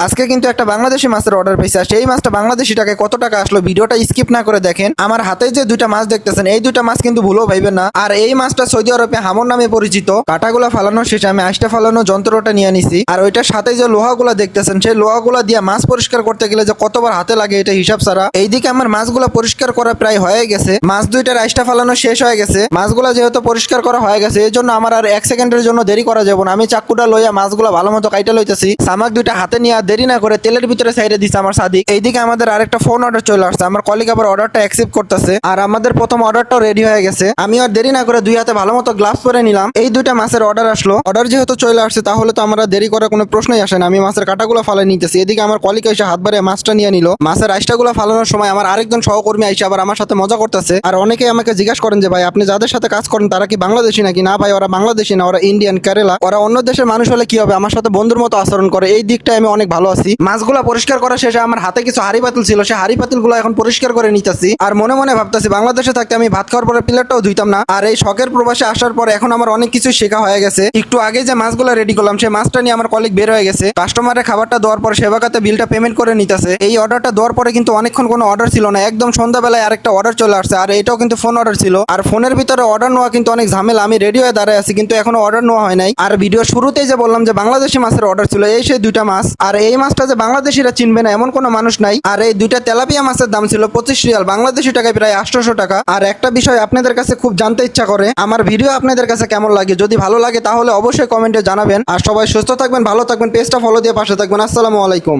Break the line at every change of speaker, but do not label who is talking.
আজকে কিন্তু একটা বাংলাদেশি মাছের অর্ডার পেয়েছি, আর সেই মাছটা বাংলাদেশি টাকায় কত টাকা আসলো ভিডিওটা স্কিপ না করে দেখেন। আমার হাতে যে দুইটা মাছ দেখতেছেন, এই দুইটা মাছ কিন্তু ভুলেও ভাইবেন না। আর এই মাছটা সৌদি আরবে হামর নামে পরিচিত। কাটাগুলা ফালানোর শেষে আমি আইসটা ফালানো যন্ত্রটা নিয়ে নিছি, আর ওইটার সাথে যে লোহাগুলা দেখতেছেন, সেই লোহাগুলা দিয়ে মাছ পরিষ্কার করতে গেলে যে কতবার হাতে লাগে এটা হিসাব ছাড়া। এইদিকে আমার মাছগুলা পরিষ্কার করা প্রায় হয়ে গেছে, মাছ দুইটার আইসটা ফালানো শেষ হয়ে গেছে। মাছগুলা যেহেতু পরিষ্কার করা হয়ে গেছে, এই জন্য আমার আর এক সেকেন্ডের জন্য দেরি করা যাবে না। আমি চাকুটা লইয়া মাছগুলা ভালো মতো কাইটা লইতেছি। সামাক দুইটা হাতে নিয়ে আর দেরি না করে তেলের ভিতরে সাইডে দিছে আমার সাদিক। এইদিকে আমাদের আরেকটা ফোন অর্ডার চলে আসছে, আমার কলিগ আবার অর্ডারটা অ্যাকসেপ্ট করতেছে, আর আমাদের প্রথম অর্ডারটাও রেডি হয়ে গেছে। আমি আর দেরি না করে দুই হাতে ভালো মতো গ্লাভস পরে নিলাম। এই দুইটা মাছের অর্ডার আসলো, অর্ডার যেহেতু চলে আসছে তাহলে তো আমরা দেরি করার কোনো প্রশ্নই আসে না। আমি মাছের কাটাগুলো ফালাই নিতেছি, এদিকে আমার কলিগ এসে হাত বাড়িয়ে মাছটা নিয়ে নিল। মাছের আইসটাগুলো ফালানোর সময় আমার আরেকজন সহকর্মী আইসে আবার আমার সাথে মজা করতেছে। আর অনেকেই আমাকে জিজ্ঞাসা করেন যে ভাই আপনি যাদের সাথে কাজ করেন তারা কি বাংলাদেশি নাকি? না ভাই, ওরা বাংলাদেশি না, ওরা ইন্ডিয়ান, কেরালা। ওরা অন্য দেশের মানুষ হলে কি হবে, আমার সাথে বন্ধুর মতো আচরণ করে। এই দিকটা আমি অনেক ভালো আছি। মাছগুলা পরিষ্কার করা শেষে আমার হাতে কিছু হাড়ি পাতিল ছিল, সেই হাড়ি পাতিল গুলো এখন পরিষ্কার করে নিতেছি। আর মনে মনে ভাবতেছি বাংলাদেশে থাকতে আমি ভাত খাওয়ার পরে প্লেটটাও ধুইতাম না। আর এই শখের প্রবাসে আসার পর এখন আমার অনেক কিছু শেখা হয়ে গেছে। একটু আগে যে মাছগুলো রেডি করলাম, সেই মাছটা নিয়ে আমার কলিগ বের হয়ে গেছে। কাস্টমারের খাবারটা দেওয়ার পর সেবাকাতে বিলটা পেমেন্ট করে নিতেছে। এই অর্ডারটা দেওয়ার পরে কিন্তু অনেকক্ষণ কোনো অর্ডার ছিল না, একদম সন্ধ্যাবেলায় আরেকটা অর্ডার চলে আসছে। আর এটাও কিন্তু ফোন অর্ডার ছিল। আর ফোনের ভিতরে অর্ডার নেওয়া কিন্তু অনেক ঝামেলা। আমি রেডি হয়ে দাঁড়ায় আছি, কিন্তু এখনো অর্ডার নেওয়া হয় নাই। আর ভিডিও শুরুতেই যে বললাম যে বাংলাদেশি মাছের অর্ডার ছিল, এই সেই দুইটা মাছ। আর এই মাছটা যে বাংলাদেশিরা চিনবে না এমন কোনো মানুষ নাই। আর এই দুইটা তেলাপিয়া মাছের দাম ছিল 25 রিয়াল, বাংলাদেশি টাকায় প্রায় 800 টাকা। আর একটা বিষয় আপনাদের কাছে খুব জানতে ইচ্ছা করে, আমার ভিডিও আপনাদের কাছে কেমন লাগে? যদি ভালো লাগে তাহলে অবশ্যই কমেন্টে জানাবেন। আর সবাই সুস্থ থাকবেন, ভালো থাকবেন, পেজটা ফলো দিয়ে পাশে থাকবেন। আসসালামু আলাইকুম।